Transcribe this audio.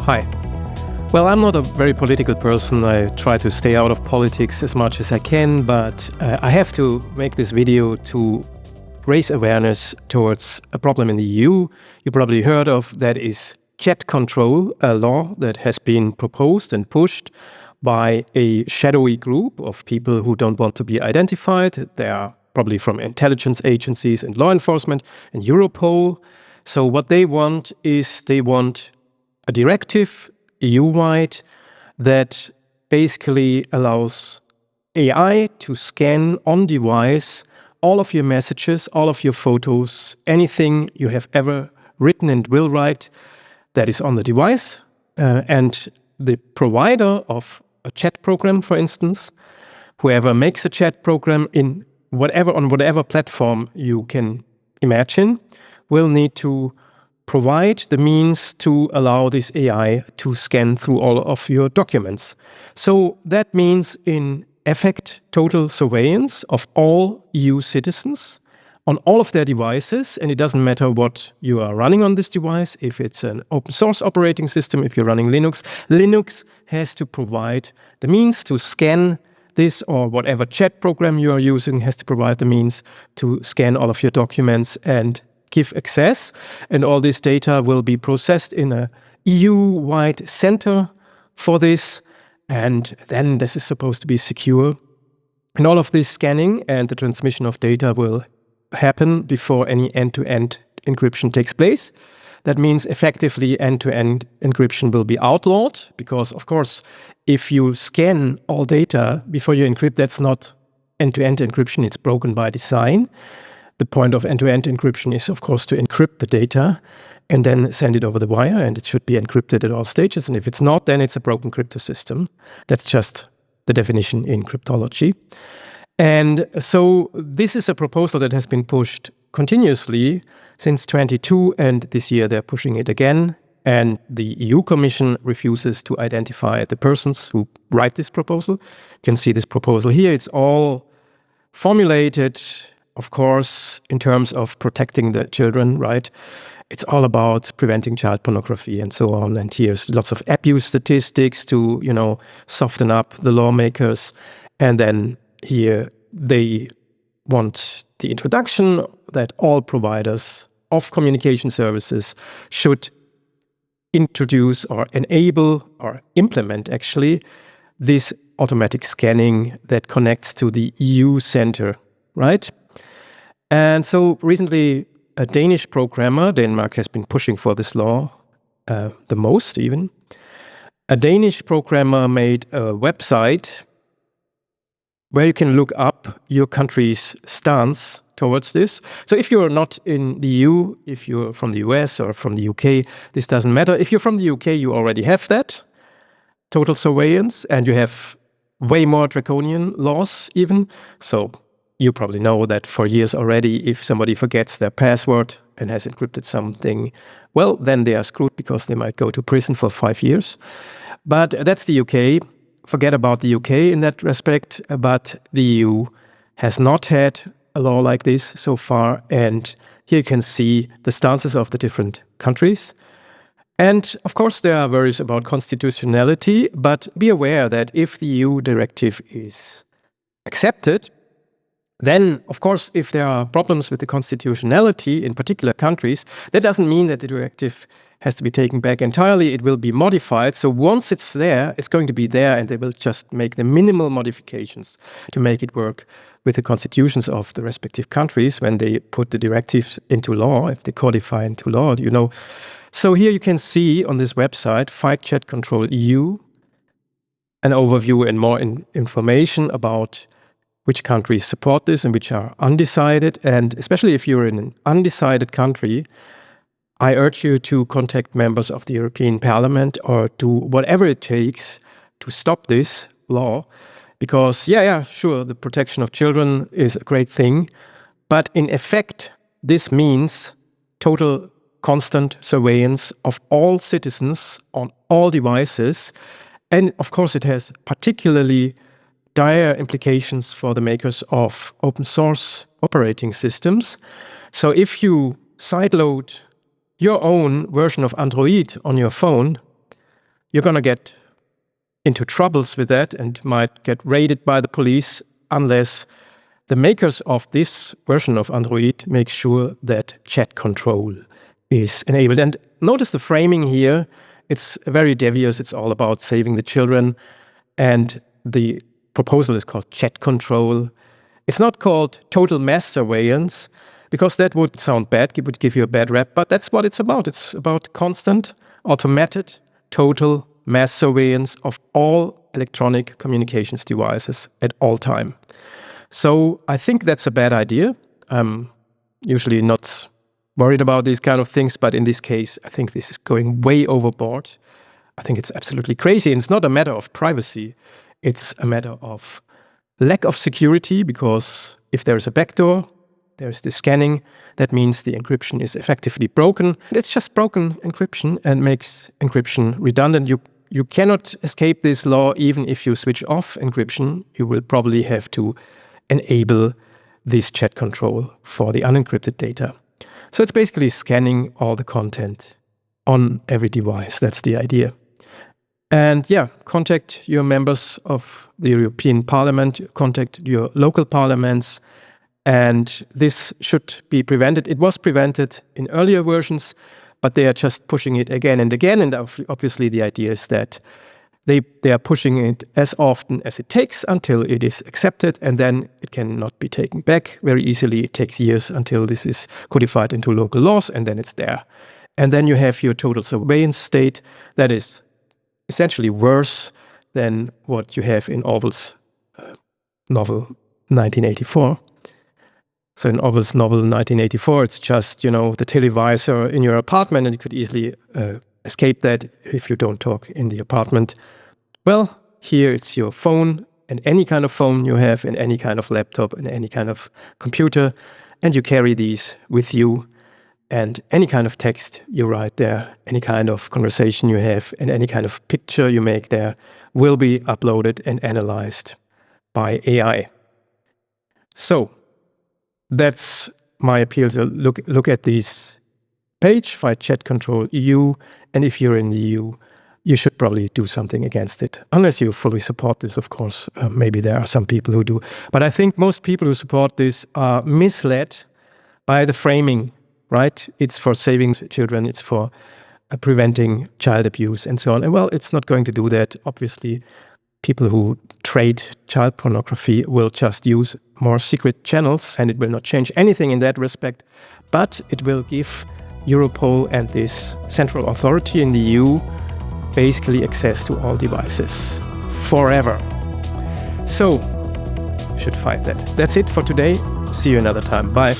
Hi. Well, I'm not a very political person. I try to stay out of politics as much as I can, but I have to make this video to raise awareness towards a problem in the EU you probably heard of, that is chat control, a law that has been proposed and pushed by a shadowy group of people who don't want to be identified. They are probably from intelligence agencies and law enforcement and Europol. So what they want is a directive EU-wide that basically allows AI to scan on device all of your messages, all of your photos, anything you have ever written and will write that is on the device. And the provider of a chat program, for instance, whoever makes a chat program on whatever platform you can imagine, will need to provide the means to allow this AI to scan through all of your documents. So that means, in effect, total surveillance of all EU citizens on all of their devices, and it doesn't matter what you are running on this device. If it's an open source operating system, if you're running Linux has to provide the means to scan this, or whatever chat program you are using has to provide the means to scan all of your documents and give access. And all this data will be processed in a EU-wide center for this, and then this is supposed to be secure. And all of this scanning and the transmission of data will happen before any end-to-end encryption takes place. That means effectively end-to-end encryption will be outlawed, because, of course, if you scan all data before you encrypt, that's not end-to-end encryption, it's broken by design. The point of end-to-end encryption is, of course, to encrypt the data and then send it over the wire, and it should be encrypted at all stages. And if it's not, then it's a broken crypto system. That's just the definition in cryptology. And so this is a proposal that has been pushed continuously since 2022, and this year they're pushing it again. And the EU Commission refuses to identify the persons who write this proposal. You can see this proposal here. It's all formulated, of course, in terms of protecting the children, right? It's all about preventing child pornography and so on. And here's lots of abuse statistics to, soften up the lawmakers. And then here they want the introduction that all providers of communication services should introduce or enable or implement, actually, this automatic scanning that connects to the EU center, right? And so recently, a Danish programmer, Denmark has been pushing for this law the most even. A Danish programmer made a website where you can look up your country's stance towards this. So if you're not in the EU, if you're from the US or from the UK, this doesn't matter. If you're from the UK, you already have that total surveillance, and you have way more draconian laws even. So you probably know that for years already, if somebody forgets their password and has encrypted something, well, then they are screwed, because they might go to prison for 5 years. But that's the UK. Forget about the UK in that respect. But the EU has not had a law like this so far. And here you can see the stances of the different countries. And of course, there are worries about constitutionality. But be aware that if the EU directive is accepted, then, of course, if there are problems with the constitutionality in particular countries, that doesn't mean that the directive has to be taken back entirely. It will be modified. So once it's there, it's going to be there, and they will just make the minimal modifications to make it work with the constitutions of the respective countries when they put the directives into law, if they codify into law, So here you can see on this website, Fight Chat Control EU, an overview and more information about which countries support this and which are undecided. And especially if you're in an undecided country, I urge you to contact members of the European Parliament or do whatever it takes to stop this law. Because, sure, the protection of children is a great thing. But in effect, this means total constant surveillance of all citizens on all devices. And of course, it has particularly dire implications for the makers of open source operating systems. So if you sideload your own version of Android on your phone, you're going to get into troubles with that and might get raided by the police unless the makers of this version of Android make sure that chat control is enabled. And notice the framing here. It's very devious. It's all about saving the children. And the proposal is called chat control. It's not called total mass surveillance, because that would sound bad. It would give you a bad rap. But that's what it's about. It's about constant, automated, total mass surveillance of all electronic communications devices at all time. So I think that's a bad idea. I'm usually not worried about these kind of things, but in this case, I think this is going way overboard. I think it's absolutely crazy. And it's not a matter of privacy. It's a matter of lack of security, because if there's a backdoor, there's the scanning. That means the encryption is effectively broken. It's just broken encryption and makes encryption redundant. You cannot escape this law even if you switch off encryption. You will probably have to enable this chat control for the unencrypted data. So it's basically scanning all the content on every device. That's the idea. And yeah, contact your members of the European Parliament, contact your local parliaments, and this should be prevented. It was prevented in earlier versions, but they are just pushing it again and again. And obviously the idea is that they are pushing it as often as it takes until it is accepted, and then it cannot be taken back very easily. It takes years until this is codified into local laws, and then it's there. And then you have your total surveillance state that is essentially worse than what you have in Orwell's novel 1984. So in Orwell's novel 1984, it's just, the televisor in your apartment, and you could easily escape that if you don't talk in the apartment. Well, here it's your phone, and any kind of phone you have, and any kind of laptop, and any kind of computer, and you carry these with you, and any kind of text you write there, any kind of conversation you have, and any kind of picture you make there will be uploaded and analyzed by AI. So that's my appeal. So look at this page, Fight Chat Control EU, and if you're in the EU, you should probably do something against it. Unless you fully support this, of course. Maybe there are some people who do. But I think most people who support this are misled by the framing, right? It's for saving children, it's for preventing child abuse and so on. And well, it's not going to do that. Obviously, people who trade child pornography will just use more secret channels, and it will not change anything in that respect. But it will give Europol and this central authority in the EU basically access to all devices forever. So, you should fight that. That's it for today. See you another time. Bye.